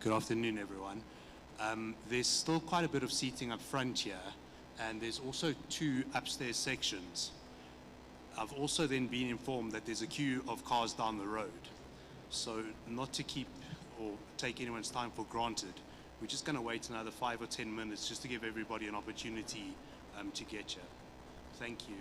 Good afternoon, everyone. There's still quite a bit of seating up front here, and there's also two upstairs sections. I've also then been informed that there's a queue of cars down the road. So not to keep or take anyone's time for granted, we're just going to wait another 5 or 10 minutes just to give everybody an opportunity to get here. Thank you.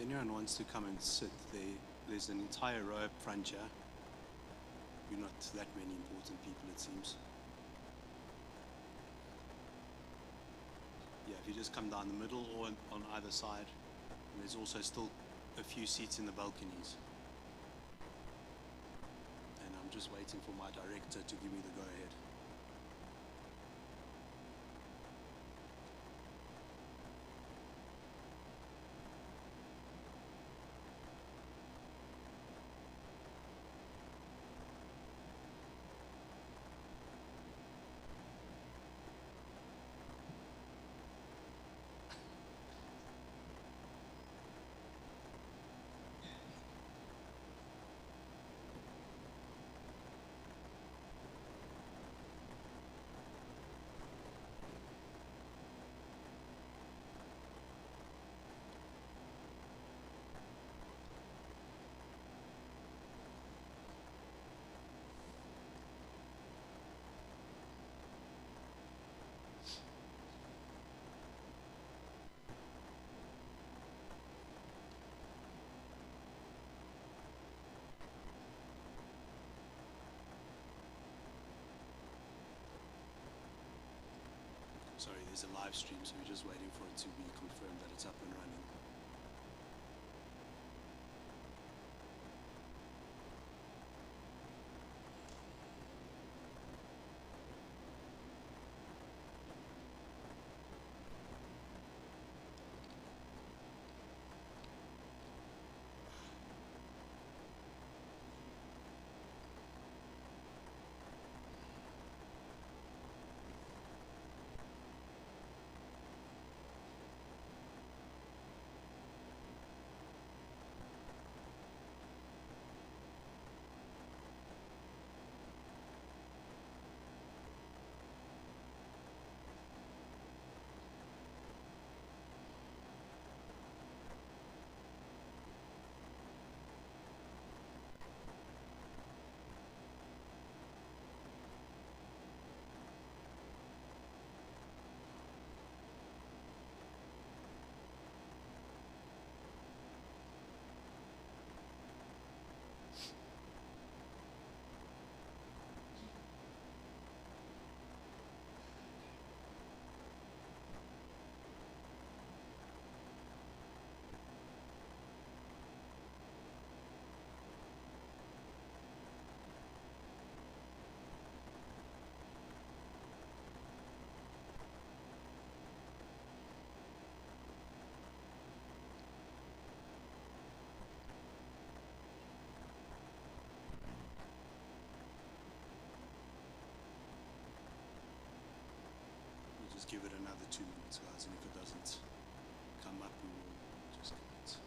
anyone wants to come and sit, there's an entire row up front here. We're not that many important people, it seems. Yeah, if you just come down the middle or on either side, and there's also still a few seats in the balconies. And I'm just waiting for my director to give me the go-ahead. Sorry, there's a live stream, so we're just waiting for it to be confirmed that it's up and running. Just give it another 2 minutes, guys, and if it doesn't come up, we will just commit.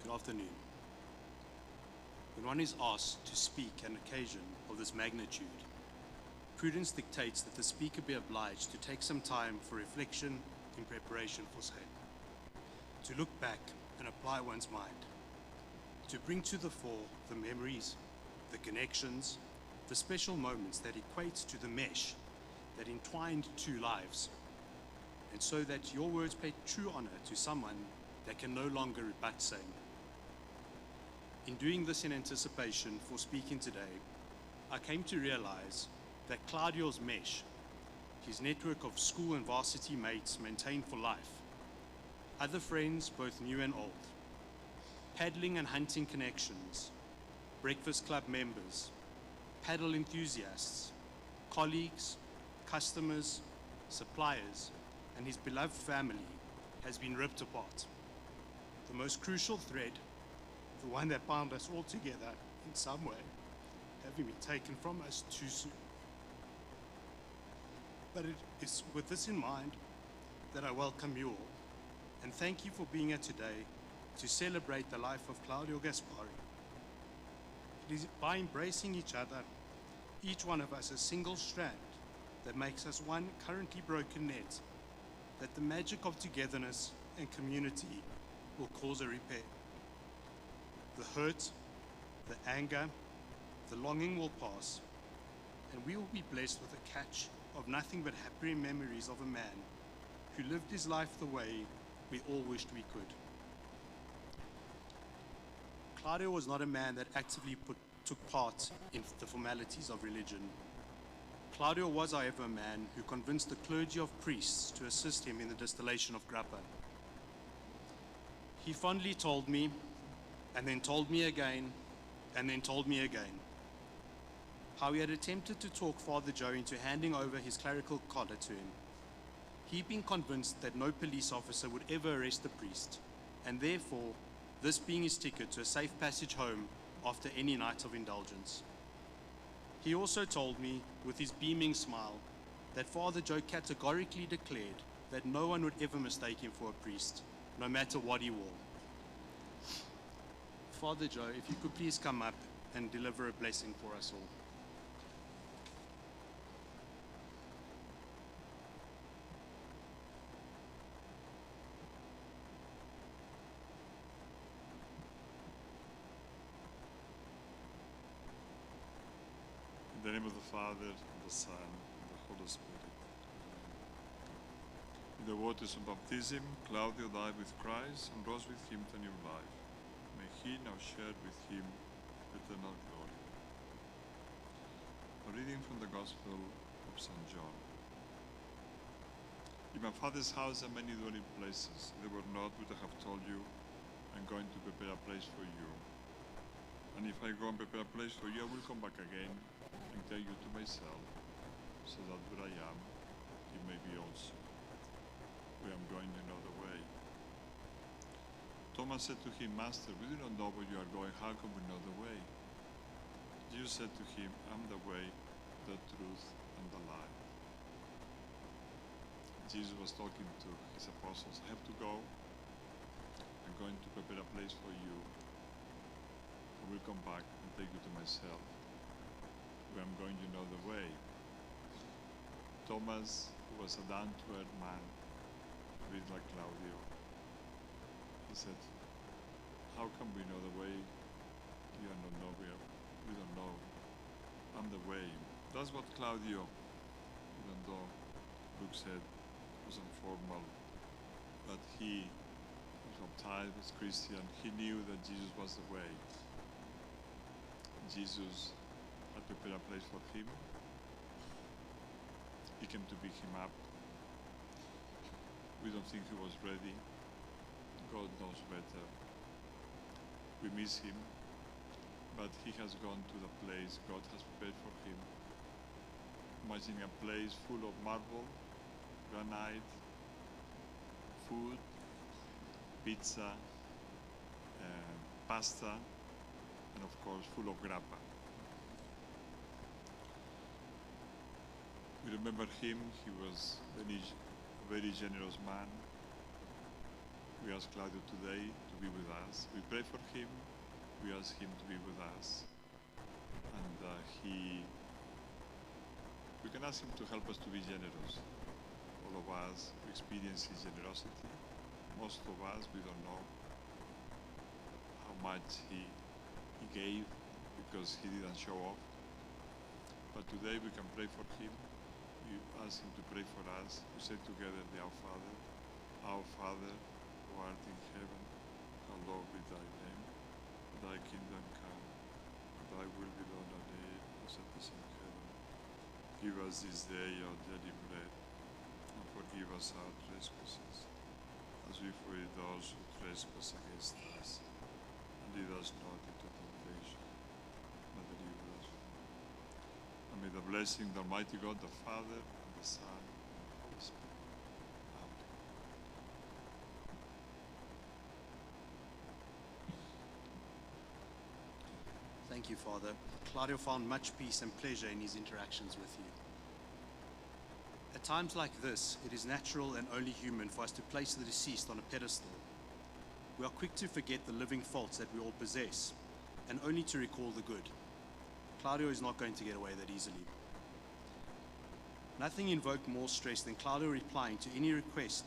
Good afternoon. When one is asked to speak an occasion of this magnitude, prudence dictates that the speaker be obliged to take some time for reflection in preparation for same, to look back and apply one's mind, to bring to the fore the memories, the connections, the special moments that equate to the mesh that entwined two lives, and so that your words pay true honor to someone that can no longer rebut same. In doing this in anticipation for speaking today, I came to realize that Claudio's mesh, his network of school and varsity mates maintained for life, other friends both new and old, paddling and hunting connections, breakfast club members, paddle enthusiasts, colleagues, customers, suppliers, and his beloved family has been ripped apart. The most crucial thread, the one that bound us all together in some way, having been taken from us too soon. But it is with this in mind that I welcome you all and thank you for being here today to celebrate the life of Claudio Gaspari. It is by embracing each other, each one of us a single strand that makes us one currently broken net, that the magic of togetherness and community will cause a repair. The hurt, the anger, the longing will pass, and we will be blessed with a catch of nothing but happy memories of a man who lived his life the way we all wished we could. Claudio was not a man that actively took part in the formalities of religion. Claudio was, however, a man who convinced the clergy of priests to assist him in the distillation of grappa. He fondly told me, and then told me again, and then told me again, how he had attempted to talk Father Joe into handing over his clerical collar to him. He'd been convinced that no police officer would ever arrest the priest, and therefore, this being his ticket to a safe passage home after any night of indulgence. He also told me, with his beaming smile, that Father Joe categorically declared that no one would ever mistake him for a priest, no matter what he wore. Father Joe, if you could please come up and deliver a blessing for us all. In the name of the Father, and the Son, and the Holy Spirit. In the waters of baptism, Claudio died with Christ and rose with him to new life. May he now share with him eternal glory. A reading from the Gospel of St. John. In my Father's house are many dwelling places. If they were not, would I have told you, I'm going to prepare a place for you. And if I go and prepare a place for you, I will come back again and take you to myself, so that where I am, you may be also. Where I'm going, you know the way. Thomas said to him, Master, we do not know where you are going. How can we know the way? Jesus said to him, I'm the way, the truth, and the life. Jesus was talking to his apostles. I have to go. I'm going to prepare a place for you. I will come back and take you to myself. Where I'm going, you know the way. Thomas, who was a down-to-earth man, a bit like Claudio, he said, how come we know the way? You are not nowhere. We don't know. I'm the way. That's what Claudio, even though Luke said was informal, but he was baptized, was Christian. He knew that Jesus was the way. Jesus had prepared a place for him. He came to pick him up. We don't think he was ready. God knows better. We miss him, but he has gone to the place God has prepared for him. Imagine a place full of marble, granite, food, pizza, pasta, and of course full of grappa. We remember him. He was a very generous man. We ask Claudio today to be with us. We pray for him. We ask him to be with us. And we can ask him to help us to be generous. All of us experience his generosity. Most of us, we don't know how much he gave because he didn't show off. But today we can pray for him. You ask him to pray for us. We say together the Our Father, who art in heaven, hallowed be thy name. Thy kingdom come, thy will be done on earth as it is in heaven. Give us this day our daily bread, and forgive us our trespasses, as we forgive those who trespass against us. And lead us not into temptation, but deliver us from evil. And may the blessing of the Almighty God, the Father, and the Son, and the Holy Spirit. Amen. Thank you, Father. Claudio found much peace and pleasure in his interactions with you. At times like this, it is natural and only human for us to place the deceased on a pedestal. We are quick to forget the living faults that we all possess, and only to recall the good. Claudio is not going to get away that easily. Nothing invoked more stress than Claudio replying to any request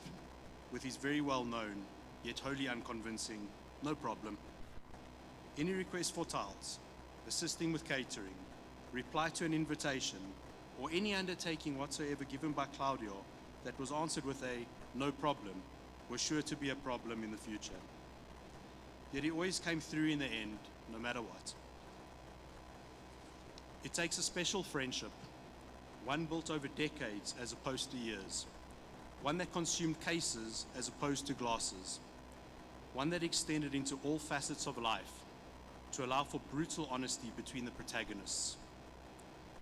with his very well-known, yet wholly unconvincing, "No problem." Any request for tiles, assisting with catering, reply to an invitation, or any undertaking whatsoever given by Claudio that was answered with a "no problem" was sure to be a problem in the future. Yet he always came through in the end, no matter what. It takes a special friendship, one built over decades as opposed to years, one that consumed cases as opposed to glasses, one that extended into all facets of life to allow for brutal honesty between the protagonists.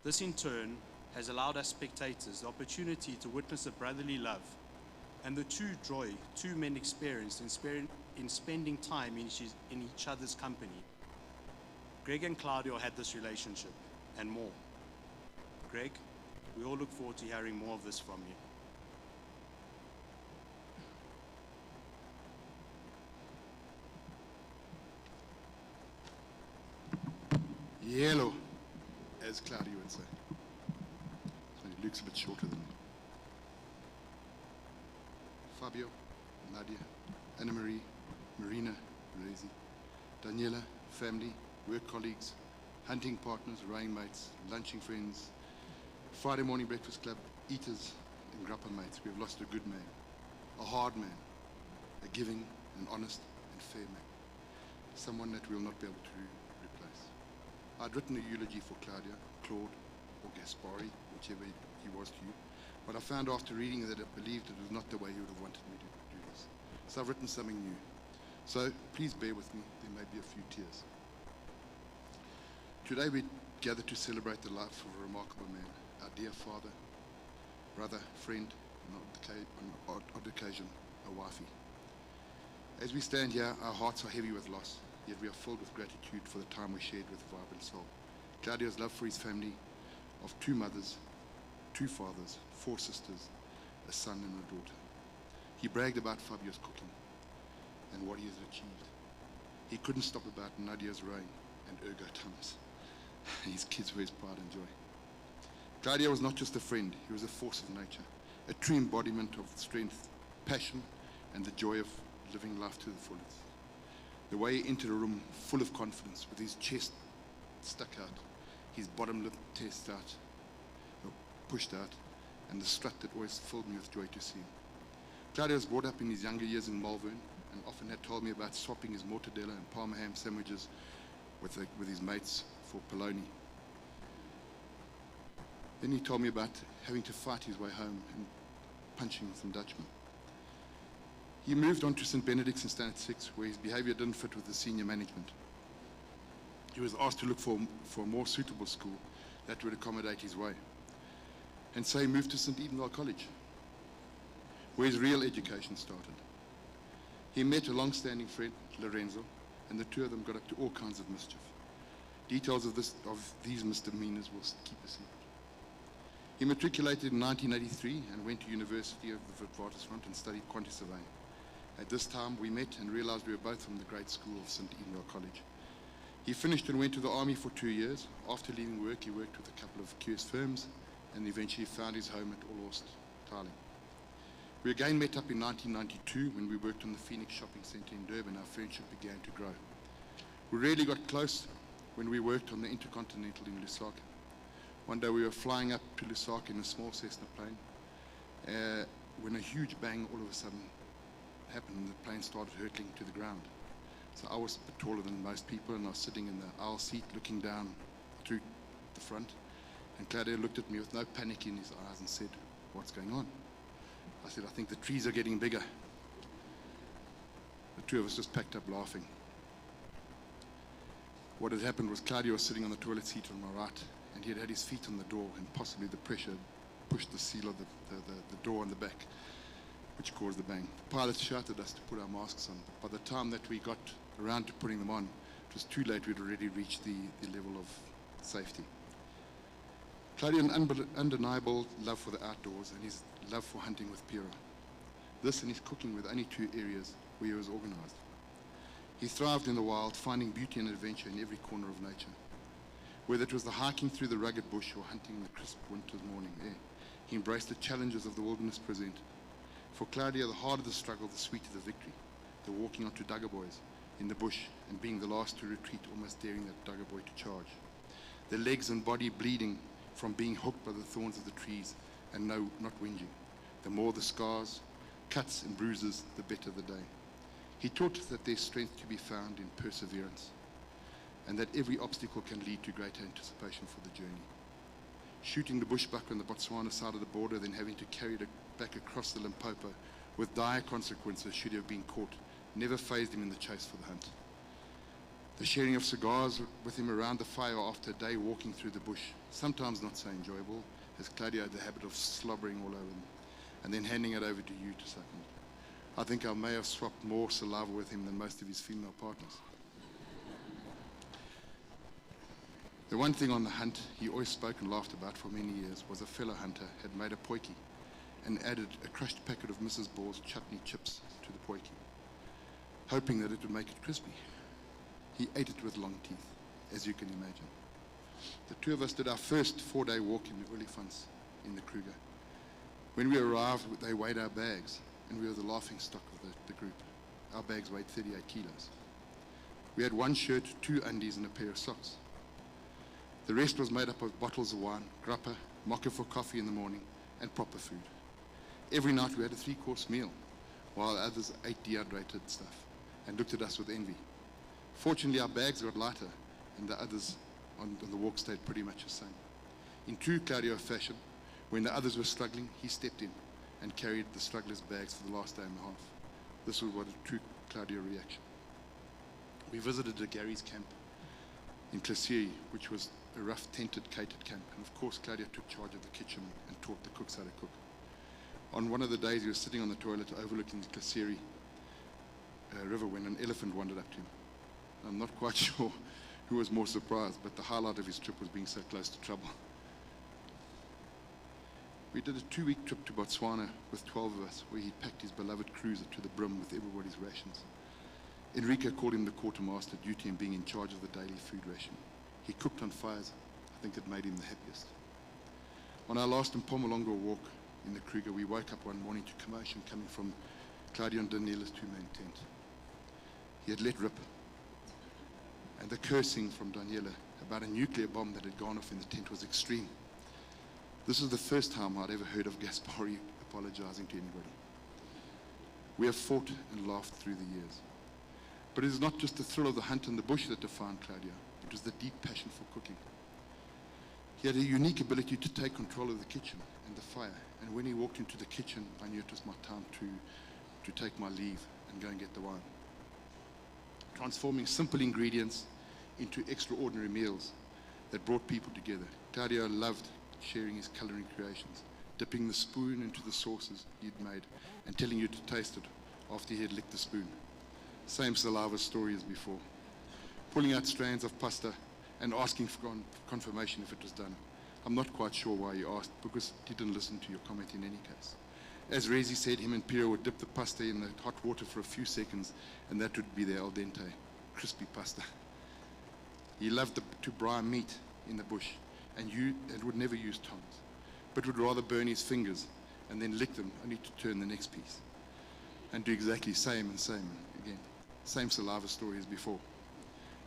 This in turn has allowed us spectators the opportunity to witness a brotherly love and the true joy two men experienced in spending time in each other's company. Greg and Claudio had this relationship, and more. Greg, we all look forward to hearing more of this from you. Yellow, as Claudio would say. So Luke's a bit shorter than me. Fabio, Nadia, Anna Marie, Marina, Rezi, Daniela, family, work colleagues, hunting partners, rowing mates, lunching friends, Friday morning breakfast club, eaters, and grappa mates. We have lost a good man, a hard man, a giving, an honest, and fair man. Someone that we'll not be able to replace. I'd written a eulogy for Claudio, Claude, or Gaspari, whichever he was to you, but I found after reading that I believed it was not the way he would have wanted me to do this. So I've written something new. So please bear with me, there may be a few tears. Today we gather to celebrate the life of a remarkable man, our dear father, brother, friend, and on odd occasion, a wifey. As we stand here, our hearts are heavy with loss, yet we are filled with gratitude for the time we shared with a vibrant soul. Claudio's love for his family of 2 mothers, 2 fathers, 4 sisters, a son and a daughter. He bragged about Fabio's cooking and what he has achieved. He couldn't stop about Nadia's rowing and ergo Thomas. His kids were his pride and joy. Claudio was not just a friend, he was a force of nature, a true embodiment of strength, passion, and the joy of living life to the fullest. The way he entered a room full of confidence, with his chest stuck out, his bottom lip pushed out, and the strut that always filled me with joy to see him. Claudio was brought up in his younger years in Malvern, and often had told me about swapping his mortadella and parma ham sandwiches with his mates for polony. Then he told me about having to fight his way home and punching some Dutchmen. He moved on to St. Benedict's in Standard 6, where his behavior didn't fit with the senior management. He was asked to look for a more suitable school that would accommodate his way. And so he moved to St. Edenvale College, where his real education started. He met a long-standing friend, Lorenzo, and the two of them got up to all kinds of mischief. Details of these misdemeanors will keep a secret. He matriculated in 1983 and went to University of the Witwatersrand and studied quantity surveying. At this time, we met and realized we were both from the great school of St. Edenvale College. He finished and went to the army for 2 years. After leaving work, he worked with a couple of QS firms and eventually found his home at Allhorst Tiling. We again met up in 1992 when we worked on the Phoenix Shopping Centre in Durban. Our friendship began to grow. We really got close when we worked on the Intercontinental in Lusaka. One day we were flying up to Lusaka in a small Cessna plane when a huge bang all of a sudden happened and the plane started hurtling to the ground. So I was a bit taller than most people and I was sitting in the aisle seat looking down through the front, and Claudio looked at me with no panic in his eyes and said, "What's going on?" I said, "I think the trees are getting bigger." The two of us just packed up laughing. What had happened was Claudio was sitting on the toilet seat on my right, and he had had his feet on the door, and possibly the pressure pushed the seal of the door on the back, which caused the bang. The pilots shouted at us to put our masks on. By the time that we got around to putting them on, It was too late, we'd already reached the level of safety. Claudio had an undeniable love for the outdoors and his love for hunting with Pira. This and his cooking were the only two areas where he was organized. He thrived in the wild, finding beauty and adventure in every corner of nature. Whether it was the hiking through the rugged bush or hunting in the crisp winter's morning air, he embraced the challenges of the wilderness presented. For Claudio, the harder the struggle, the sweeter the victory. The walking onto Duggarboys in the bush and being the last to retreat, almost daring that Duggarboy to charge. The legs and body bleeding from being hooked by the thorns of the trees and no, not whinging. The more the scars, cuts and bruises, the better the day. He taught us that there's strength to be found in perseverance and that every obstacle can lead to greater anticipation for the journey. Shooting the bushbuck on the Botswana side of the border, then having to carry it back across the Limpopo with dire consequences should he have been caught, never fazed him in the chase for the hunt. The sharing of cigars with him around the fire after a day walking through the bush, sometimes not so enjoyable, as Claudio had the habit of slobbering all over them, and then handing it over to you to suck on. I think I may have swapped more saliva with him than most of his female partners. The one thing on the hunt he always spoke and laughed about for many years was a fellow hunter had made a potjie and added a crushed packet of Mrs. Ball's chutney chips to the potjie, hoping that it would make it crispy. He ate it with long teeth, as you can imagine. The two of us did our first 4-day walk in the olifants in the Kruger. When we arrived, they weighed our bags, and we were the laughing stock of the group. Our bags weighed 38 kilos. We had one shirt, 2 undies, and a pair of socks. The rest was made up of bottles of wine, grappa, mocha for coffee in the morning, and proper food. Every night we had a 3-course meal, while others ate dehydrated stuff and looked at us with envy. Fortunately, our bags got lighter, and the others on the walk stayed pretty much the same. In true Claudio fashion, when the others were struggling, he stepped in and carried the strugglers' bags for the last day and a half. This was what a true Claudio reaction. We visited the Gary's camp in Klasieri, which was a rough tented catered camp, and of course Claudio took charge of the kitchen and taught the cooks how to cook. On one of the days he was sitting on the toilet overlooking the Klasieri river when an elephant wandered up to him. I'm not quite sure who was more surprised, but the highlight of his trip was being so close to trouble. We did a 2-week trip to Botswana with 12 of us, where he packed his beloved cruiser to the brim with everybody's rations. Enrique called him the quartermaster due to him being in charge of the daily food ration. He cooked on fires. I think it made him the happiest. On our last Mpumalanga walk in the Kruger, we woke up one morning to commotion coming from Claudio and Daniela's 2-man tent. He had let rip, and the cursing from Daniela about a nuclear bomb that had gone off in the tent was extreme. This is the first time I'd ever heard of Gaspari apologizing to anybody. We have fought and laughed through the years. But it is not just the thrill of the hunt and the bush that defined Claudio. It was the deep passion for cooking. He had a unique ability to take control of the kitchen and the fire. And when he walked into the kitchen, I knew it was my time to take my leave and go and get the wine. Transforming simple ingredients into extraordinary meals that brought people together. Claudio loved sharing his culinary creations, dipping the spoon into the sauces he'd made and telling you to taste it after he had licked the spoon. Same saliva story as before. Pulling out strands of pasta and asking for confirmation if it was done. I'm not quite sure why he asked, because he didn't listen to your comment in any case. As Rezi said, him and Piro would dip the pasta in the hot water for a few seconds, and that would be the al dente, crispy pasta. He loved to brine meat in the bush, and would never use tongs, but would rather burn his fingers and then lick them only to turn the next piece, and do exactly same and same again. Same saliva story as before.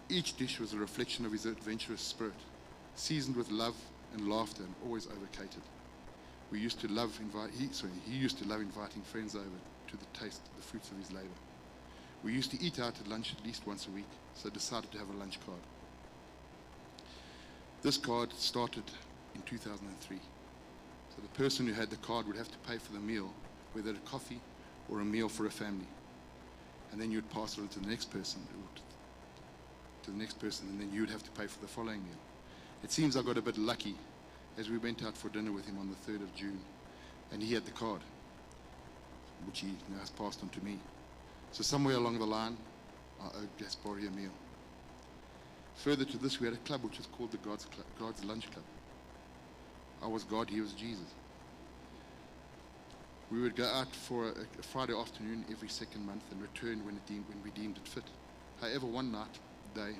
Each dish was a reflection of his adventurous spirit, seasoned with love and laughter and always overcated. He used to love inviting friends over to taste the fruits of his labor. We used to eat out at lunch at least once a week, so decided to have a lunch card. This card started in 2003. So the person who had the card would have to pay for the meal, whether a coffee or a meal for a family. And then you'd pass it on to the next person, and then you'd have to pay for the following meal. It seems I got a bit lucky as we went out for dinner with him on the 3rd of June, and he had the card, which he now has passed on to me. So somewhere along the line, I owed Gaspari a meal. Further to this, we had a club which was called the God's Lunch Club. I was God, he was Jesus. We would go out for a Friday afternoon every second month and return when we deemed it fit. However, one day,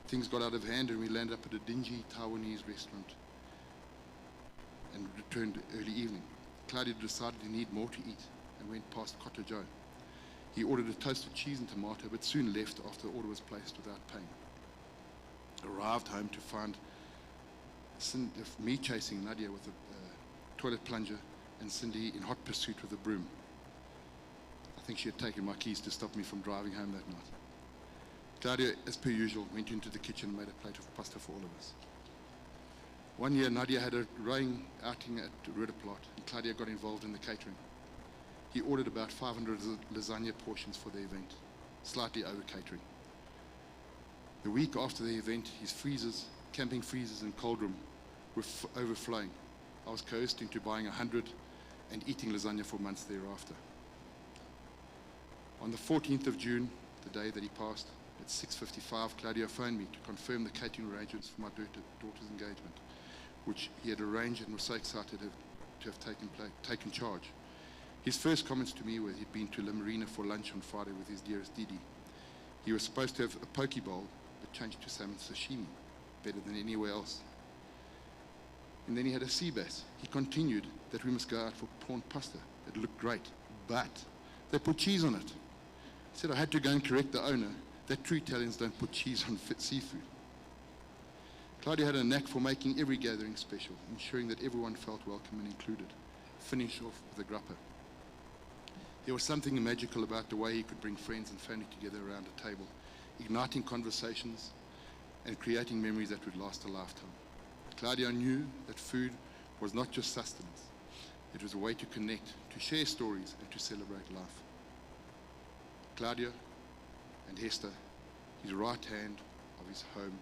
things got out of hand and we landed up at a dingy Taiwanese restaurant and returned early evening. Claudio decided he needed more to eat and went past Koto Joe. He ordered a toasted cheese and tomato, but soon left after the order was placed without paying. Arrived home to find me chasing Nadia with a toilet plunger and Cindy in hot pursuit with a broom. I think she had taken my keys to stop me from driving home that night. Claudio, as per usual, went into the kitchen and made a plate of pasta for all of us. One year, Nadia had a rowing outing at Rudderplaat, and Claudio got involved in the catering. He ordered about 500 lasagna portions for the event, slightly over catering. The week after the event, his freezers, camping freezers and cold room were overflowing. I was coerced into buying 100 and eating lasagna for months thereafter. On the 14th of June, the day that he passed, at 6:55, Claudio phoned me to confirm the catering arrangements for my daughter's engagement, which he had arranged and was so excited to have taken charge. His first comments to me were he'd been to La Marina for lunch on Friday with his dearest Didi. He was supposed to have a poke bowl, but changed to salmon sashimi, better than anywhere else. And then he had a sea bass. He continued that we must go out for prawn pasta. It looked great, but they put cheese on it. He said I had to go and correct the owner that true Italians don't put cheese on seafood. Claudio had a knack for making every gathering special, ensuring that everyone felt welcome and included. Finish off with a grappa. There was something magical about the way he could bring friends and family together around a table, igniting conversations and creating memories that would last a lifetime. Claudio knew that food was not just sustenance. It was a way to connect, to share stories, and to celebrate life. Claudio and Hester, his right hand of his home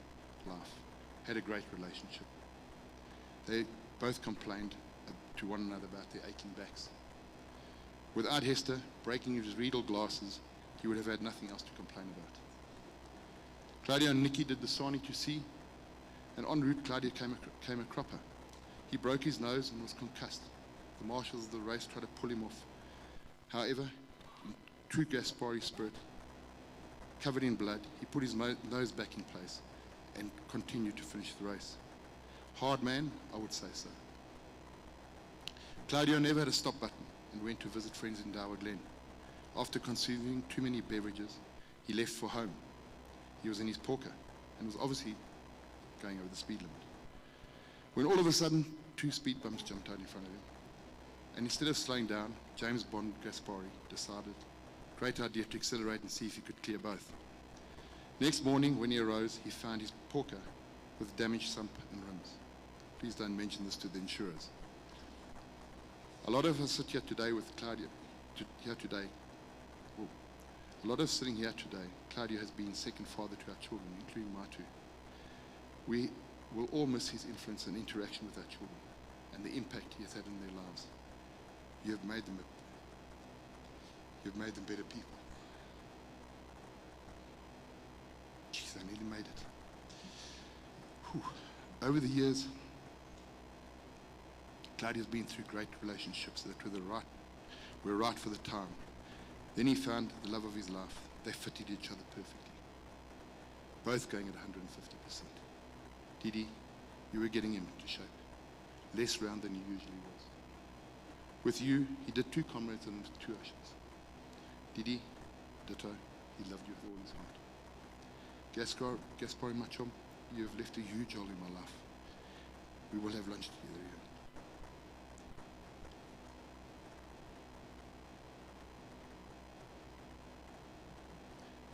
life, had a great relationship. They both complained to one another about their aching backs. Without Hester breaking his Riedel glasses, he would have had nothing else to complain about. Claudio and Nikki did the Sani to sea, and en route Claudio came a cropper. He broke his nose and was concussed. The marshals of the race tried to pull him off. However, in true Gaspari spirit, covered in blood, he put his nose back in place and continued to finish the race. Hard man, I would say so. Claudio never had a stop button and went to visit friends in Dower Glen. After consuming too many beverages, he left for home. He was in his porker and was obviously going over the speed limit, when all of a sudden 2 speed bumps jumped out in front of him. And instead of slowing down, James Bond Gaspari decided, great idea, to accelerate and see if he could clear both. Next morning, when he arose, he found his porker with damaged sump and rims. Please don't mention this to the insurers. A lot of us sit here today with Claudio, a lot of us sitting here today, Claudio has been second father to our children, including my 2. We will all miss his influence and interaction with our children and the impact he has had in their lives. You have made them better people. Jeez, I nearly made it. Whew. Over the years, Claudio's been through great relationships that were right for the time. Then he found the love of his life. They fitted each other perfectly, both going at 150%. Didi, you were getting him into shape, less round than he usually was. With you, he did 2 comrades and 2 oceans. Didi, ditto, he loved you with all his heart. Gaspari, my chum, you have left a huge hole in my life. We will have lunch together again.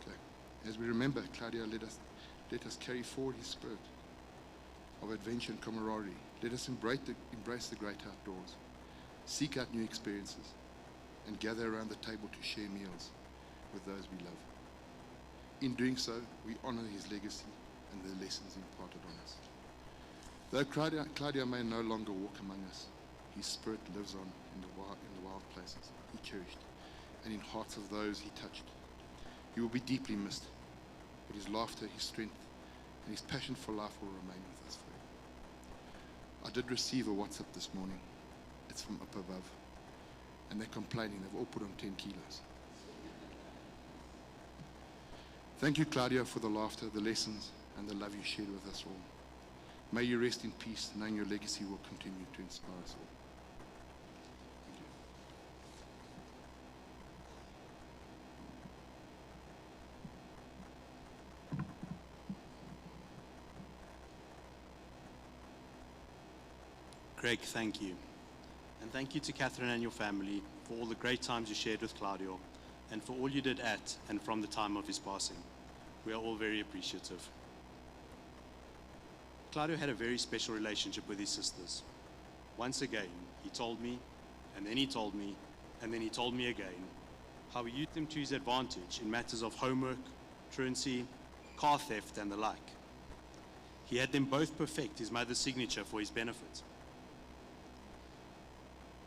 Okay. As we remember, Claudio let us carry forward his spirit of adventure and camaraderie. Let us embrace the great outdoors, seek out new experiences, and gather around the table to share meals with those we love. In doing so, we honor his legacy and the lessons imparted on us. Though Claudio may no longer walk among us, his spirit lives on in the wild places he cherished and in hearts of those he touched. He will be deeply missed, but his laughter, his strength, and his passion for life will remain with us forever. I did receive a WhatsApp this morning. It's from up above, and they're complaining. They've all put on 10 kilos. Thank you, Claudio, for the laughter, the lessons, and the love you shared with us all. May you rest in peace, knowing your legacy will continue to inspire us all. Thank you. Greg, thank you. And thank you to Catherine and your family for all the great times you shared with Claudio and for all you did at and from the time of his passing. We are all very appreciative. Claudio had a very special relationship with his sisters. Once again, he told me, and then he told me, and then he told me again, how he used them to his advantage in matters of homework, truancy, car theft, and the like. He had them both perfect his mother's signature for his benefit.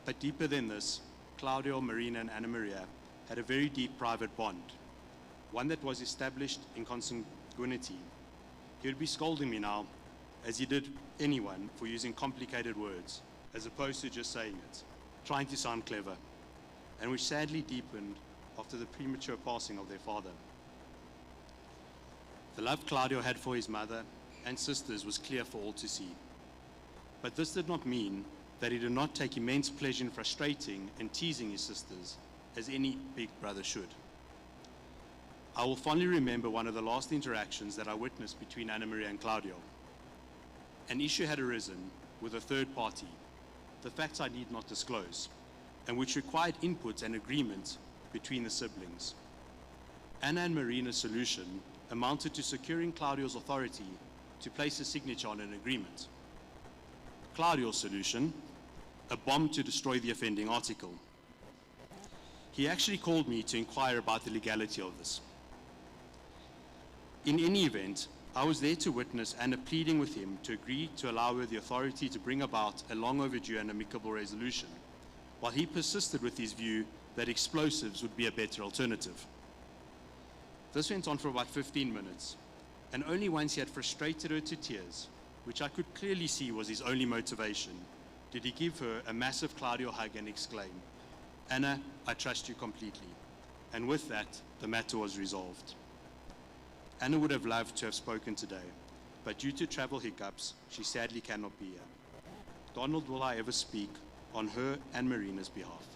But deeper than this, Claudio, Marina, and Anna Maria had a very deep private bond, one that was established in consanguinity. He would be scolding me now, as he did anyone, for using complicated words, as opposed to just saying it, trying to sound clever, and which sadly deepened after the premature passing of their father. The love Claudio had for his mother and sisters was clear for all to see. But this did not mean that he did not take immense pleasure in frustrating and teasing his sisters, as any big brother should. I will fondly remember one of the last interactions that I witnessed between Anna Maria and Claudio. An issue had arisen with a third party, the facts I need not disclose, and which required input and agreement between the siblings. Anna and Marina's solution amounted to securing Claudio's authority to place a signature on an agreement. Claudio's solution, a bomb to destroy the offending article. He actually called me to inquire about the legality of this. In any event, I was there to witness Anna pleading with him to agree to allow her the authority to bring about a long overdue and amicable resolution, while he persisted with his view that explosives would be a better alternative. This went on for about 15 minutes, and only once he had frustrated her to tears, which I could clearly see was his only motivation, did he give her a massive Claudio hug and exclaim, "Anna, I trust you completely." And with that, the matter was resolved. Anna would have loved to have spoken today, but due to travel hiccups, she sadly cannot be here. Donald will, however, speak on her and Marina's behalf.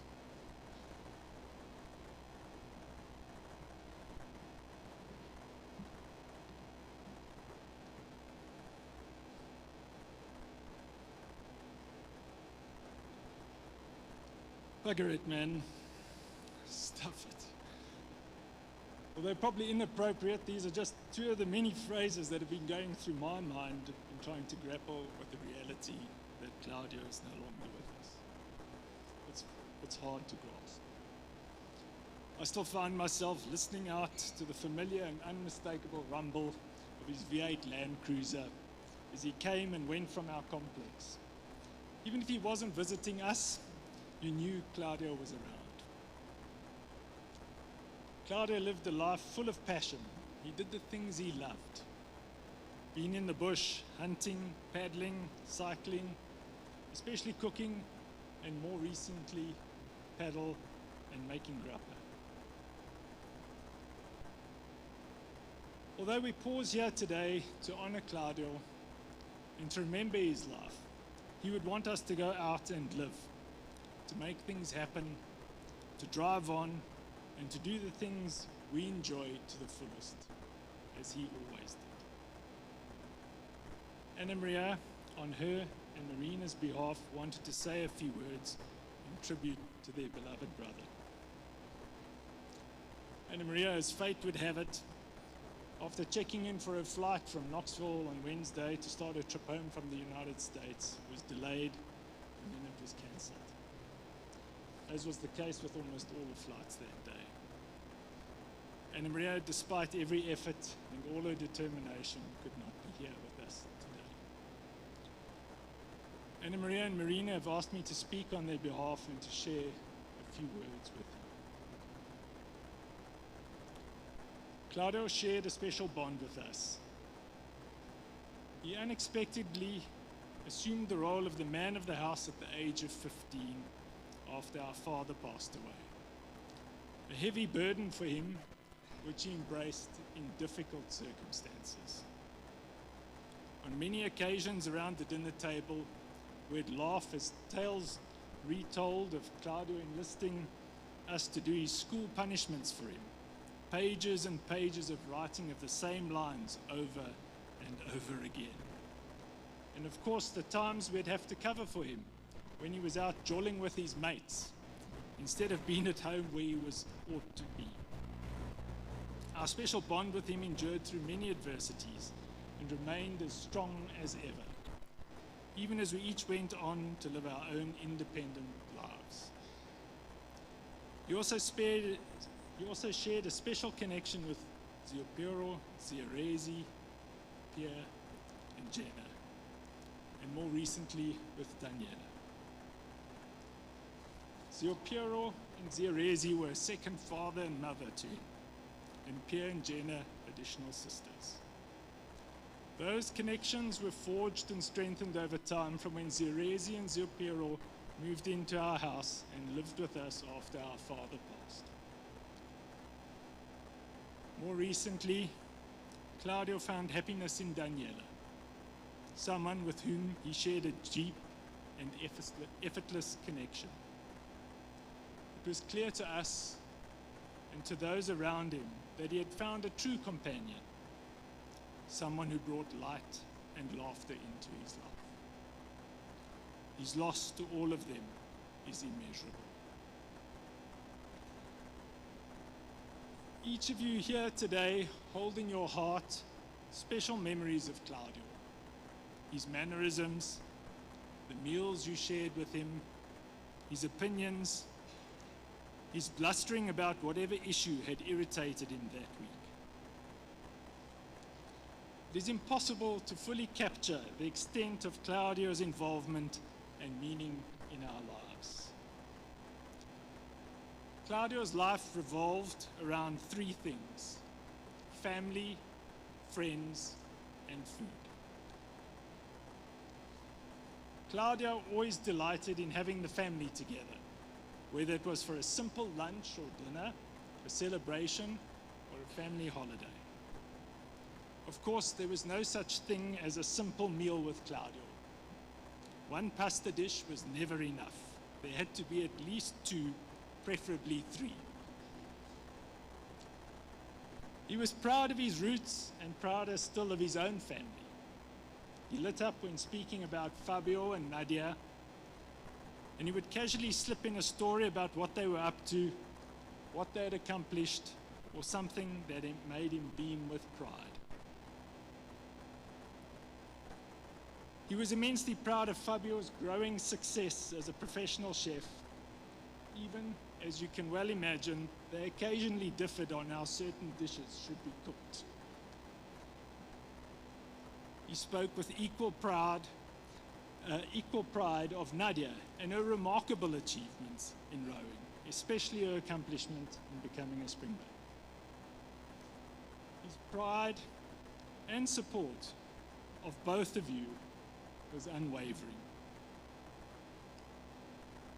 Bugger it, man. Stuff it. Although probably inappropriate, these are just two of the many phrases that have been going through my mind in trying to grapple with the reality that Claudio is no longer with us. It's hard to grasp. I still find myself listening out to the familiar and unmistakable rumble of his V8 Land Cruiser as he came and went from our complex. Even if he wasn't visiting us, you knew Claudio was around. Claudio lived a life full of passion. He did the things he loved. Being in the bush, hunting, paddling, cycling, especially cooking, and more recently, paddle and making grappa. Although we pause here today to honor Claudio and to remember his life, he would want us to go out and live, to make things happen, to drive on, and to do the things we enjoy to the fullest, as he always did. Anna Maria, on her and Marina's behalf, wanted to say a few words in tribute to their beloved brother. Anna Maria, as fate would have it, after checking in for a flight from Knoxville on Wednesday to start a trip home from the United States, was delayed and then it was cancelled, as was the case with almost all the flights that day. Anna Maria, despite every effort and all her determination, could not be here with us today. Anna Maria and Marina have asked me to speak on their behalf and to share a few words with them. Claudio shared a special bond with us. He unexpectedly assumed the role of the man of the house at the age of 15 after our father passed away. A heavy burden for him, which he embraced in difficult circumstances. On many occasions around the dinner table, we'd laugh as tales retold of Claudio enlisting us to do his school punishments for him. Pages and pages of writing of the same lines over and over again. And of course, the times we'd have to cover for him when he was out jolling with his mates, instead of being at home where he was ought to be. Our special bond with him endured through many adversities and remained as strong as ever, even as we each went on to live our own independent lives. He also shared a special connection with Ziopiro, Ziarezi, Pierre, and Jenna, and more recently with Daniela. Ziopiro and Ziarezi were a second father and mother to him, and Pierre and Jenna additional sisters. Those connections were forged and strengthened over time from when Ziarezi and Ziopiro moved into our house and lived with us after our father passed. More recently, Claudio found happiness in Daniela, someone with whom he shared a deep and effortless connection. It was clear to us and to those around him that he had found a true companion, someone who brought light and laughter into his life. His loss to all of them is immeasurable. Each of you here today hold in your heart special memories of Claudio, his mannerisms, the meals you shared with him, his opinions, his blustering about whatever issue had irritated him that week. It is impossible to fully capture the extent of Claudio's involvement and meaning in our lives. Claudio's life revolved around three things: family, friends, and food. Claudio always delighted in having the family together, whether it was for a simple lunch or dinner, a celebration, or a family holiday. Of course, there was no such thing as a simple meal with Claudio. One pasta dish was never enough. There had to be at least two, preferably three. He was proud of his roots and prouder still of his own family. He lit up when speaking about Fabio and Nadia, and he would casually slip in a story about what they were up to, what they had accomplished, or something that made him beam with pride. He was immensely proud of Fabio's growing success as a professional chef, even as you can well imagine, they occasionally differed on how certain dishes should be cooked. He spoke with equal pride of Nadia and her remarkable achievements in rowing, especially her accomplishment in becoming a springboard. His pride and support of both of you was unwavering.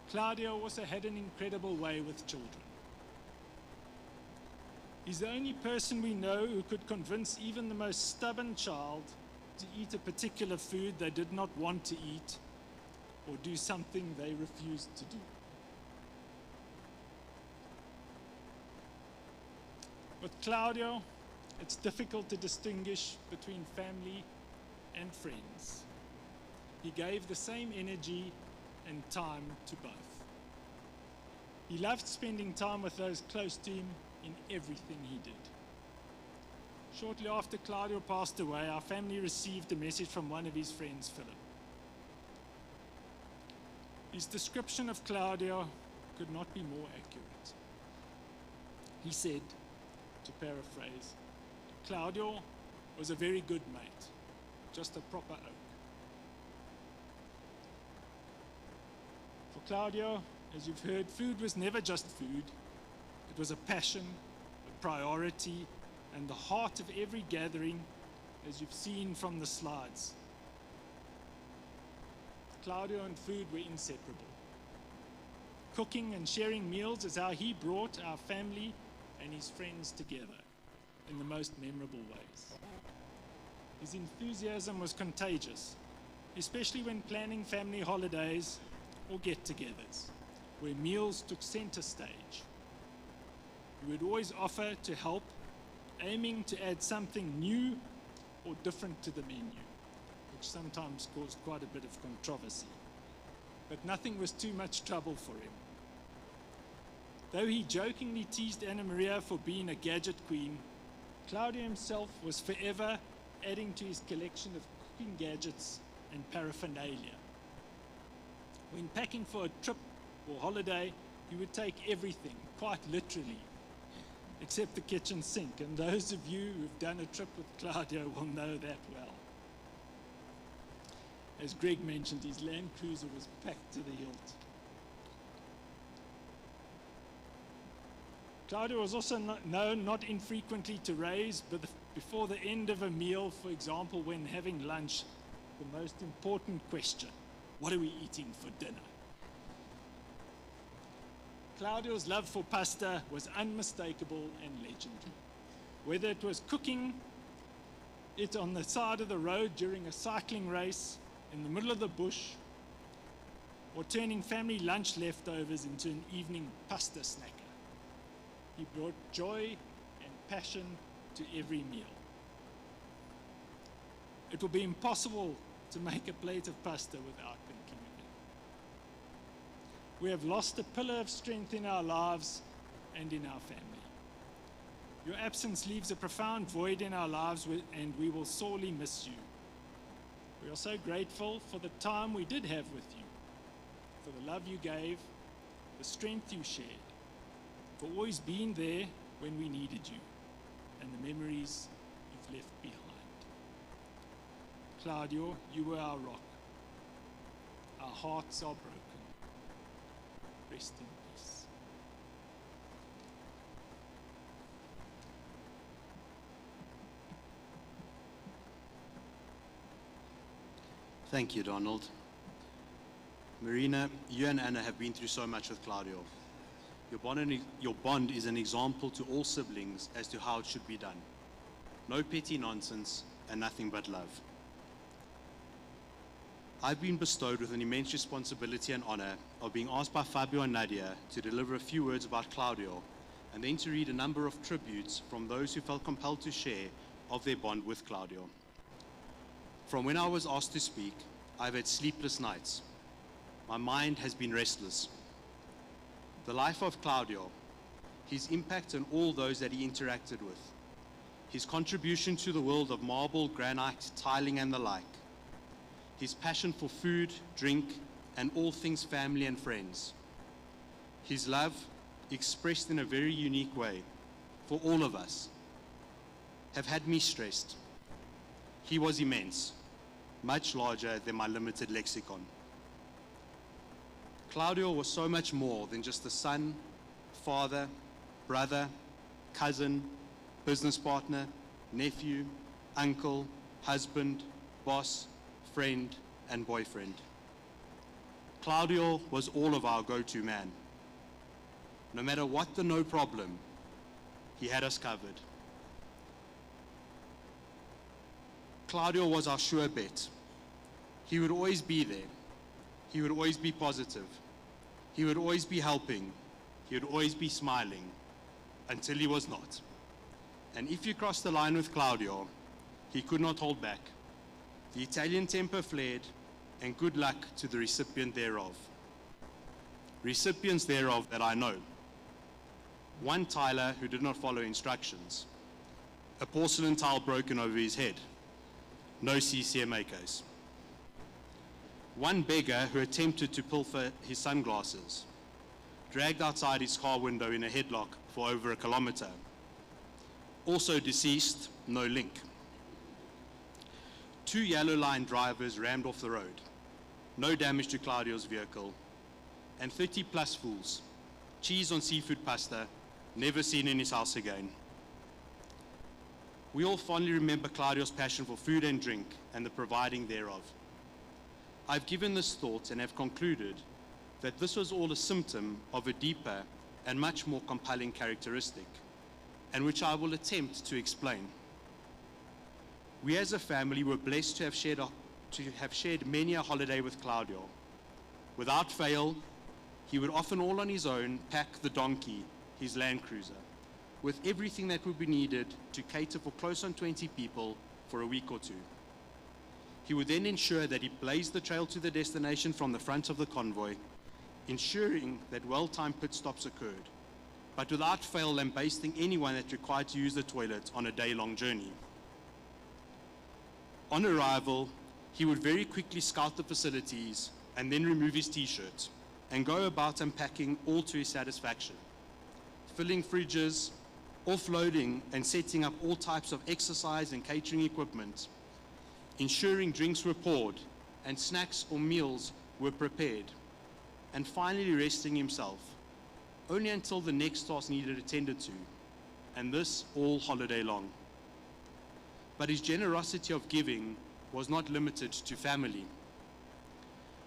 Claudio also had an incredible way with children. He's the only person we know who could convince even the most stubborn child to eat a particular food they did not want to eat, or do something they refused to do. With Claudio, it's difficult to distinguish between family and friends. He gave the same energy and time to both. He loved spending time with those close to him in everything he did. Shortly after Claudio passed away, our family received a message from one of his friends, Philip. His description of Claudio could not be more accurate. He said, to paraphrase, Claudio was a very good mate, just a proper oak. For Claudio, as you've heard, food was never just food. It was a passion, a priority, and the heart of every gathering as you've seen from the slides. Claudio and food were inseparable. Cooking and sharing meals is how he brought our family and his friends together in the most memorable ways. His enthusiasm was contagious, especially when planning family holidays or get-togethers, where meals took center stage. He would always offer to help, aiming to add something new or different to the menu, which sometimes caused quite a bit of controversy. But nothing was too much trouble for him. Though he jokingly teased Anna Maria for being a gadget queen, Claudio himself was forever adding to his collection of cooking gadgets and paraphernalia. When packing for a trip or holiday, he would take everything, quite literally, except the kitchen sink, and those of you who've done a trip with Claudio will know that well. As Greg mentioned, his Land Cruiser was packed to the hilt. Claudio was also known not infrequently to raise, but before the end of a meal, for example, when having lunch, the most important question: what are we eating for dinner? Claudio's love for pasta was unmistakable and legendary. Whether it was cooking it on the side of the road during a cycling race, in the middle of the bush, or turning family lunch leftovers into an evening pasta snacker, he brought joy and passion to every meal. It will be impossible to make a plate of pasta without thinking of him. We have lost a pillar of strength in our lives and in our family. Your absence leaves a profound void in our lives, and we will sorely miss you. We are so grateful for the time we did have with you, for the love you gave, the strength you shared, for always being there when we needed you, and the memories you've left behind. Claudio, you were our rock. Our hearts are broken. Rest in peace. Thank you, Donald. Marina, you and Anna have been through so much with Claudio. Your bond is an example to all siblings as to how it should be done. No petty nonsense and nothing but love. I've been bestowed with an immense responsibility and honor of being asked by Fabio and Nadia to deliver a few words about Claudio, and then to read a number of tributes from those who felt compelled to share of their bond with Claudio. From when I was asked to speak, I've had sleepless nights. My mind has been restless. The life of Claudio, his impact on all those that he interacted with, his contribution to the world of marble, granite, tiling and the like, his passion for food, drink, and all things family and friends, his love expressed in a very unique way for all of us, have had me stressed. He was immense, much larger than my limited lexicon. Claudio was so much more than just a son, father, brother, cousin, business partner, nephew, uncle, husband, boss, friend, and boyfriend. Claudio was all of our go-to man. No matter what the no problem, he had us covered. Claudio was our sure bet. He would always be there. He would always be positive. He would always be helping. He would always be smiling, until he was not. And if you crossed the line with Claudio, he could not hold back. The Italian temper flared, and good luck to the recipient thereof. Recipients thereof that I know. One tiler who did not follow instructions. A porcelain tile broken over his head. No CCMA case. One beggar who attempted to pilfer his sunglasses, dragged outside his car window in a headlock for over a kilometer. Also deceased, no link. 2 yellow line drivers rammed off the road. No damage to Claudio's vehicle. And 30 plus fools. Cheese on seafood pasta, never seen in his house again. We all fondly remember Claudio's passion for food and drink and the providing thereof. I've given this thought and have concluded that this was all a symptom of a deeper and much more compelling characteristic, and which I will attempt to explain. We as a family were blessed to have shared many a holiday with Claudio. Without fail, he would often all on his own pack the donkey, his Land Cruiser, with everything that would be needed to cater for close on 20 people for a week or two. He would then ensure that he blazed the trail to the destination from the front of the convoy, ensuring that well-timed pit stops occurred, but without fail lambasting anyone that required to use the toilet on a day-long journey. On arrival, he would very quickly scout the facilities and then remove his t-shirt and go about unpacking all to his satisfaction, filling fridges, offloading and setting up all types of exercise and catering equipment, ensuring drinks were poured and snacks or meals were prepared, and finally resting himself, only until the next task needed attended to, and this all holiday long. But his generosity of giving was not limited to family.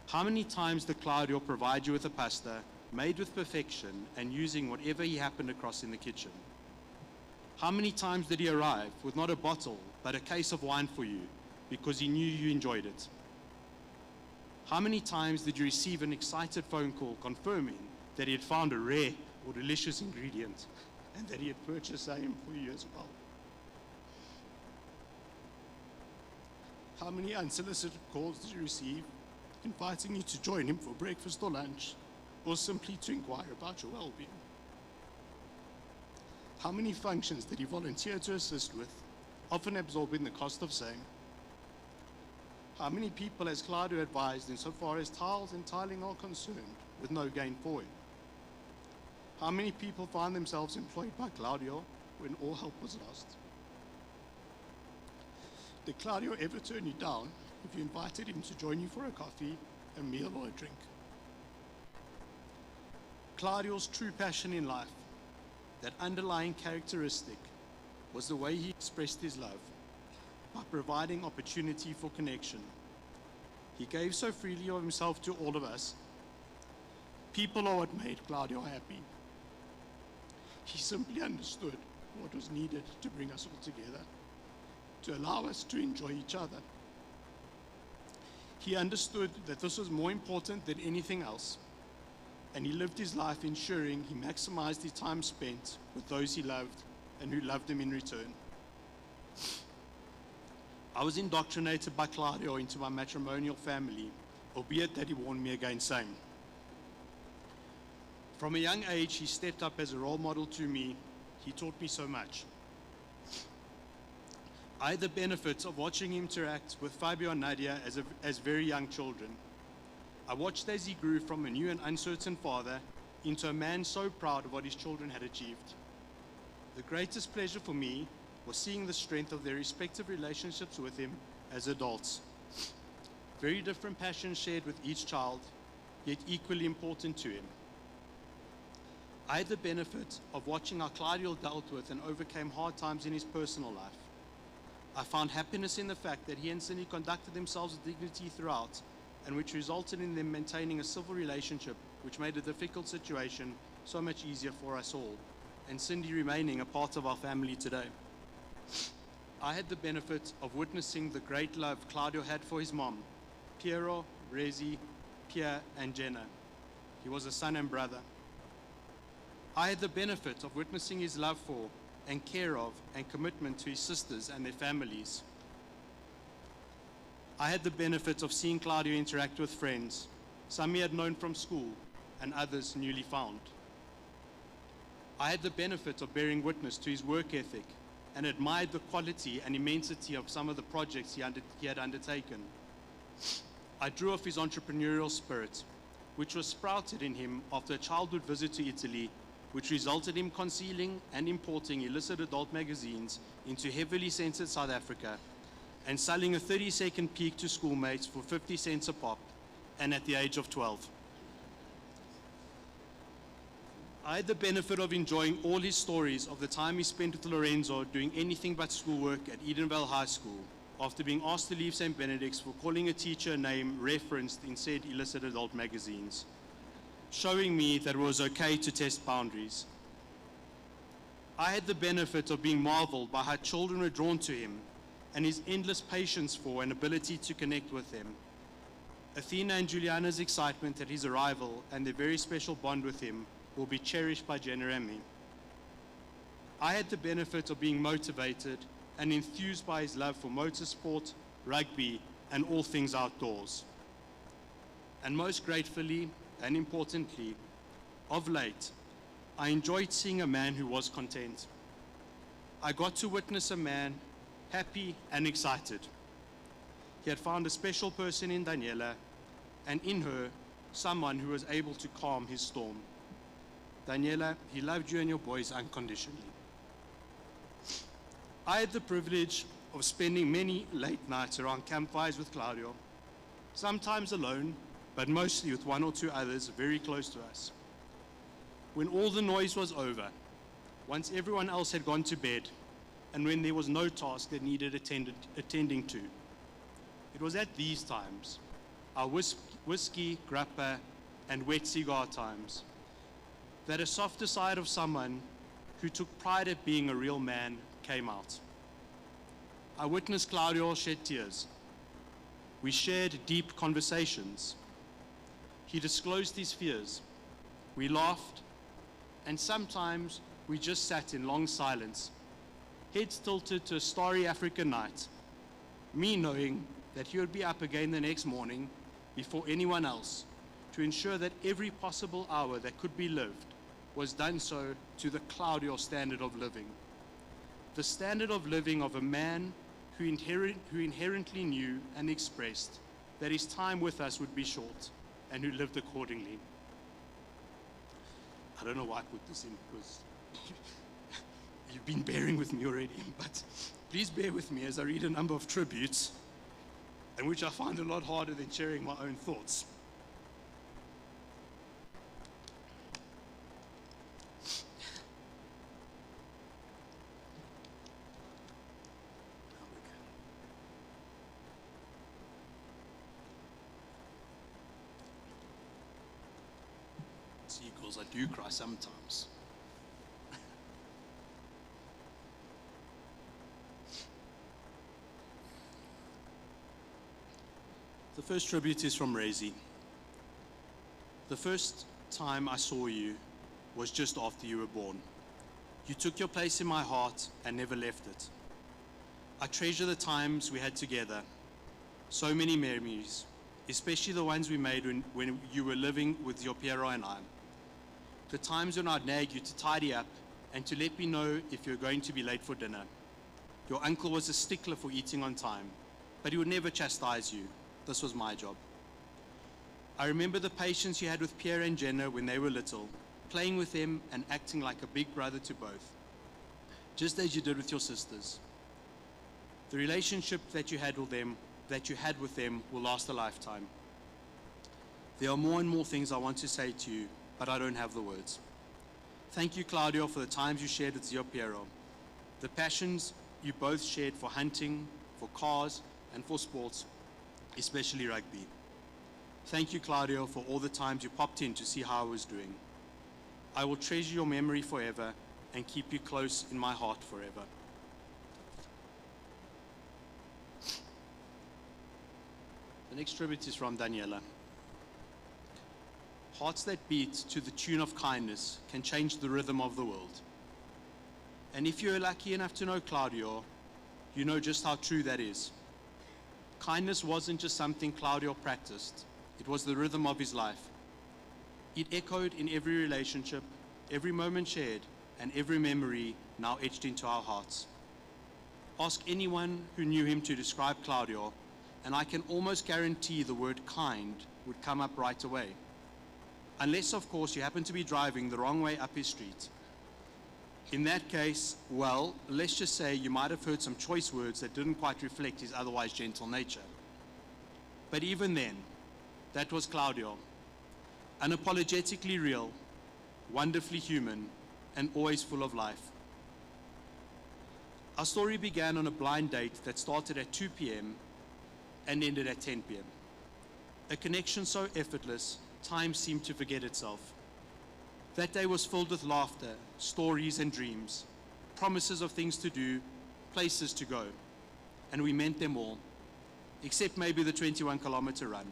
How many times did Claudio provide you with a pasta made with perfection and using whatever he happened across in the kitchen? How many times did he arrive with not a bottle but a case of wine for you because he knew you enjoyed it? How many times did you receive an excited phone call confirming that he had found a rare or delicious ingredient and that he had purchased same for you as well? How many unsolicited calls did you receive inviting you to join him for breakfast or lunch, or simply to inquire about your well-being? How many functions did he volunteer to assist with, often absorbing the cost of same? How many people has Claudio advised insofar as tiles and tiling are concerned, with no gain for him? How many people find themselves employed by Claudio when all help was lost? Did Claudio ever turn you down if you invited him to join you for a coffee, a meal, or a drink? Claudio's true passion in life, that underlying characteristic, was the way he expressed his love, by providing opportunity for connection. He gave so freely of himself to all of us. People are what made Claudio happy. He simply understood what was needed to bring us all together, to allow us to enjoy each other. He understood that this was more important than anything else, and he lived his life ensuring he maximized his time spent with those he loved and who loved him in return. I was indoctrinated by Claudio into my matrimonial family, albeit that he warned me against same. From a young age, he stepped up as a role model to me. He taught me so much. I had the benefit of watching him interact with Fabio and Nadia as very young children. I watched as he grew from a new and uncertain father into a man so proud of what his children had achieved. The greatest pleasure for me was seeing the strength of their respective relationships with him as adults. Very different passions shared with each child, yet equally important to him. I had the benefit of watching how Claudio dealt with and overcame hard times in his personal life. I found happiness in the fact that he and Cindy conducted themselves with dignity throughout, and which resulted in them maintaining a civil relationship, which made a difficult situation so much easier for us all, and Cindy remaining a part of our family today. I had the benefit of witnessing the great love Claudio had for his mom, Piero, Rezi, Pierre, and Jenna. He was a son and brother. I had the benefit of witnessing his love for and care of and commitment to his sisters and their families. I had the benefit of seeing Claudio interact with friends, some he had known from school and others newly found. I had the benefit of bearing witness to his work ethic and admired the quality and immensity of some of the projects he had undertaken. I drew off his entrepreneurial spirit, which was sprouted in him after a childhood visit to Italy, which resulted in concealing and importing illicit adult magazines into heavily censored South Africa and selling a 30-second peek to schoolmates for 50 cents a pop, and at the age of 12. I had the benefit of enjoying all his stories of the time he spent with Lorenzo doing anything but schoolwork at Edenvale High School, after being asked to leave St. Benedict's for calling a teacher a name referenced in said illicit adult magazines, showing me that it was okay to test boundaries. I had the benefit of being marveled by how children were drawn to him and his endless patience for and ability to connect with them. Athena and Juliana's excitement at his arrival and their very special bond with him will be cherished by Jenna and me. I had the benefit of being motivated and enthused by his love for motorsport, rugby, and all things outdoors. And most gratefully and importantly, of late, I enjoyed seeing a man who was content. I got to witness a man happy and excited. He had found a special person in Daniela, and in her, someone who was able to calm his storm. Daniela, he loved you and your boys unconditionally. I had the privilege of spending many late nights around campfires with Claudio, sometimes alone, but mostly with one or two others very close to us. When all the noise was over, once everyone else had gone to bed, and when there was no task that needed attending to, it was at these times, our whiskey, grappa, and wet cigar times, that a softer side of someone who took pride at being a real man came out. I witnessed Claudio shed tears. We shared deep conversations. He disclosed his fears. We laughed, and sometimes we just sat in long silence, heads tilted to a starry African night, me knowing that he would be up again the next morning before anyone else to ensure that every possible hour that could be lived was done so to the Claudio standard of living. The standard of living of a man who inherently knew and expressed that his time with us would be short and who lived accordingly. I don't know why I put this in because you've been bearing with me already, but please bear with me as I read a number of tributes, and which I find a lot harder than sharing my own thoughts. Seagulls, I do cry sometimes. The first tribute is from Rezi. The first time I saw you was just after you were born. You took your place in my heart and never left it. I treasure the times we had together. So many memories, especially the ones we made when you were living with your Piero and I. The times when I'd nag you to tidy up and to let me know if you're going to be late for dinner. Your uncle was a stickler for eating on time, but he would never chastise you. This was my job. I remember the patience you had with Pierre and Jenna when they were little, playing with them and acting like a big brother to both, just as you did with your sisters. The relationship that you had with them will last a lifetime. There are more and more things I want to say to you, but I don't have the words. Thank you, Claudio, for the times you shared with Zio Piero, the passions you both shared for hunting, for cars, and for sports, especially rugby. Thank you, Claudio, for all the times you popped in to see how I was doing. I will treasure your memory forever and keep you close in my heart forever. The next tribute is from Daniela. Hearts that beat to the tune of kindness can change the rhythm of the world. And if you're lucky enough to know Claudio, you know just how true that is. Kindness wasn't just something Claudio practiced. It was the rhythm of his life. It echoed in every relationship, every moment shared, and every memory now etched into our hearts. Ask anyone who knew him to describe Claudio, and I can almost guarantee the word kind would come up right away. Unless, of course, you happen to be driving the wrong way up his street. In that case, well, let's just say you might have heard some choice words that didn't quite reflect his otherwise gentle nature. But even then, that was Claudio. Unapologetically real, wonderfully human, and always full of life. Our story began on a blind date that started at 2 p.m. and ended at 10 p.m. A connection so effortless, time seemed to forget itself. That day was filled with laughter, stories and dreams, promises of things to do, places to go, and we meant them all, except maybe the 21-kilometer run.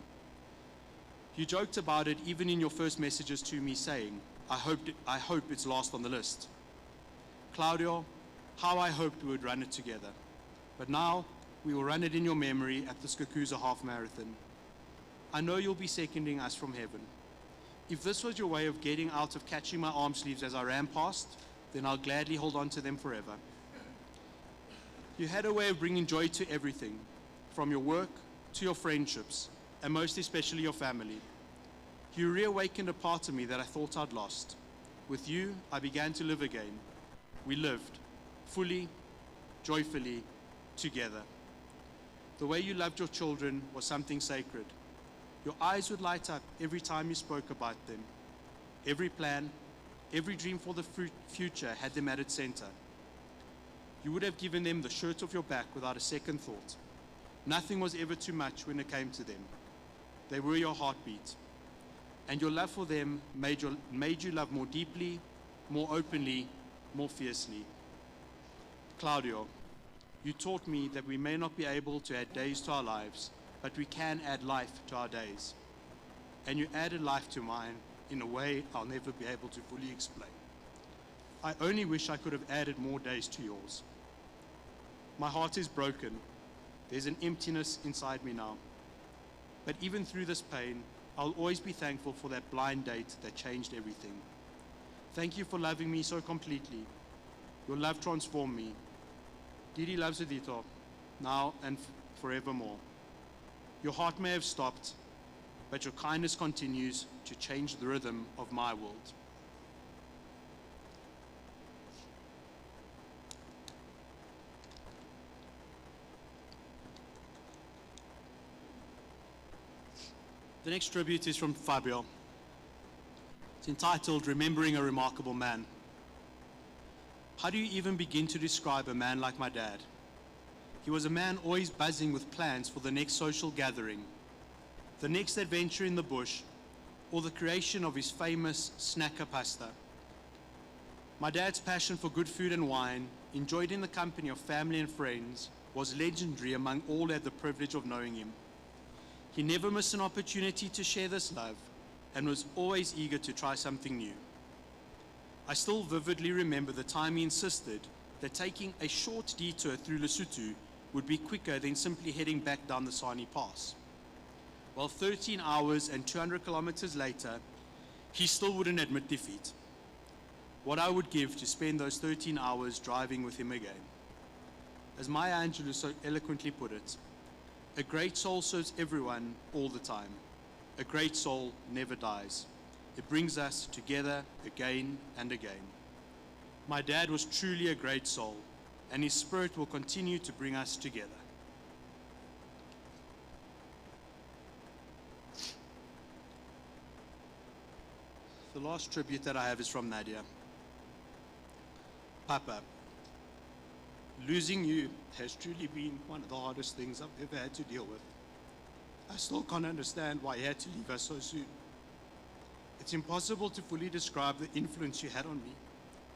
You joked about it even in your first messages to me, saying, I hope it's last on the list. Claudio, how I hoped we would run it together. But now, we will run it in your memory at the Skakusa Half Marathon. I know you'll be seconding us from heaven. If this was your way of getting out of catching my arm sleeves as I ran past, then I'll gladly hold on to them forever. You had a way of bringing joy to everything, from your work to your friendships, and most especially your family. You reawakened a part of me that I thought I'd lost. With you, I began to live again. We lived, fully, joyfully, together. The way you loved your children was something sacred. Your eyes would light up every time you spoke about them. Every plan, every dream for the future had them at its center. You would have given them the shirt off your back without a second thought. Nothing was ever too much when it came to them. They were your heartbeat. And your love for them made you love more deeply, more openly, more fiercely. Claudio, you taught me that we may not be able to add days to our lives, but we can add life to our days. And you added life to mine in a way I'll never be able to fully explain. I only wish I could have added more days to yours. My heart is broken. There's an emptiness inside me now. But even through this pain, I'll always be thankful for that blind date that changed everything. Thank you for loving me so completely. Your love transformed me. Didi loves Adito, now and forevermore. Your heart may have stopped, but your kindness continues to change the rhythm of my world. The next tribute is from Fabio. It's entitled, Remembering a Remarkable Man. How do you even begin to describe a man like my dad? He was a man always buzzing with plans for the next social gathering, the next adventure in the bush, or the creation of his famous snacker pasta. My dad's passion for good food and wine, enjoyed in the company of family and friends, was legendary among all who had the privilege of knowing him. He never missed an opportunity to share this love and was always eager to try something new. I still vividly remember the time he insisted that taking a short detour through Lesotho would be quicker than simply heading back down the Sani Pass. Well, 13 hours and 200 kilometers later, he still wouldn't admit defeat. What I would give to spend those 13 hours driving with him again. As Maya Angelou so eloquently put it, a great soul serves everyone all the time. A great soul never dies. It brings us together again and again. My dad was truly a great soul, and his spirit will continue to bring us together. The last tribute that I have is from Nadia. Papa, losing you has truly been one of the hardest things I've ever had to deal with. I still can't understand why you had to leave us so soon. It's impossible to fully describe the influence you had on me.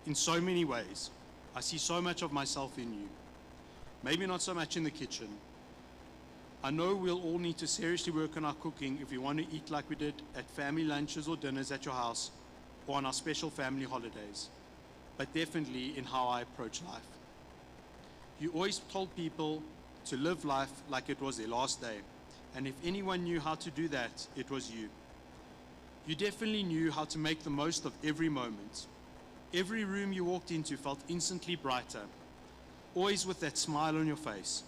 In so many ways, I see so much of myself in you. Maybe not so much in the kitchen. I know we'll all need to seriously work on our cooking if we want to eat like we did at family lunches or dinners at your house or on our special family holidays, but definitely in how I approach life. You always told people to live life like it was their last day, and if anyone knew how to do that, it was you. You definitely knew how to make the most of every moment. Every room you walked into felt instantly brighter, always with that smile on your face.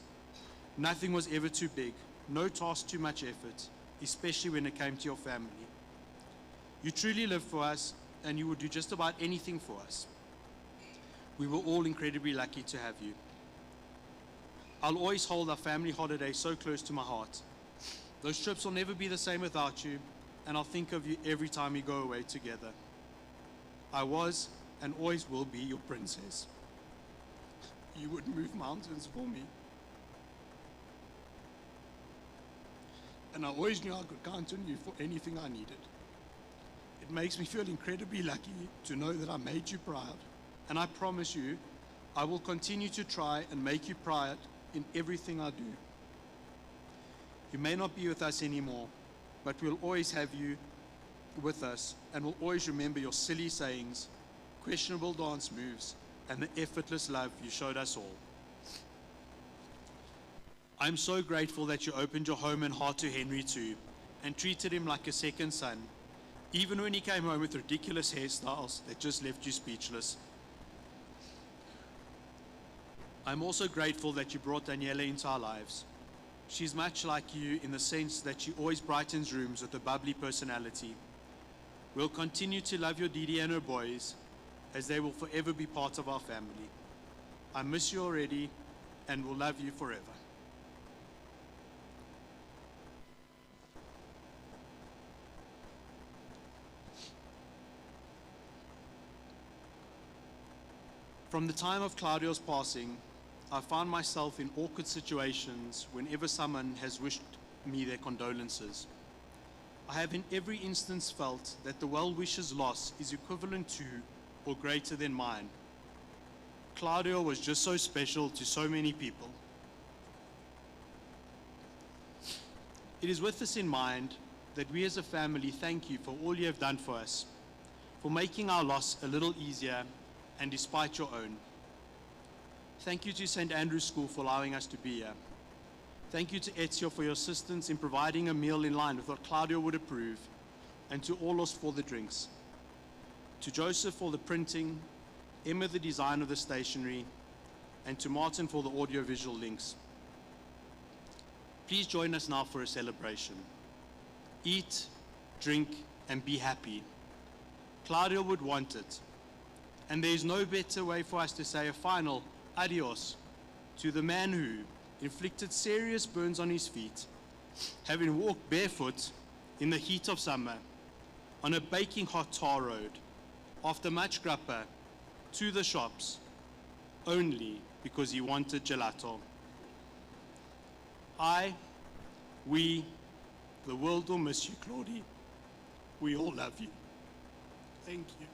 Nothing was ever too big, no task too much effort, especially when it came to your family. You truly lived for us, and you would do just about anything for us. We were all incredibly lucky to have you. I'll always hold our family holidays so close to my heart. Those trips will never be the same without you, and I'll think of you every time we go away together. I was and always will be your princess. You would move mountains for me. And I always knew I could count on you for anything I needed. It makes me feel incredibly lucky to know that I made you proud. And I promise you, I will continue to try and make you proud in everything I do. You may not be with us anymore, but we'll always have you with us, and we'll always remember your silly sayings, questionable dance moves, and the effortless love you showed us all. I'm so grateful that you opened your home and heart to Henry too, and treated him like a second son, even when he came home with ridiculous hairstyles that just left you speechless. I'm also grateful that you brought Daniela into our lives. She's much like you in the sense that she always brightens rooms with a bubbly personality. We'll continue to love your Didi and her boys, as they will forever be part of our family. I miss you already and will love you forever. From the time of Claudio's passing, I found myself in awkward situations whenever someone has wished me their condolences. I have in every instance felt that the well-wisher's loss is equivalent to or greater than mine. Claudio was just so special to so many people. It is with this in mind that we as a family thank you for all you have done for us, for making our loss a little easier and despite your own. Thank you to St. Andrew's School for allowing us to be here. Thank you to Ezio for your assistance in providing a meal in line with what Claudio would approve, and to Orlos for the drinks. To Joseph for the printing, Emma the design of the stationery, and to Martin for the audiovisual links. Please join us now for a celebration. Eat, drink, and be happy. Claudio would want it. And there is no better way for us to say a final adios to the man who inflicted serious burns on his feet, having walked barefoot in the heat of summer on a baking hot tar road, after much grappa, to the shops, only because he wanted gelato. We, the world will miss you, Claudie. We all love you. Thank you.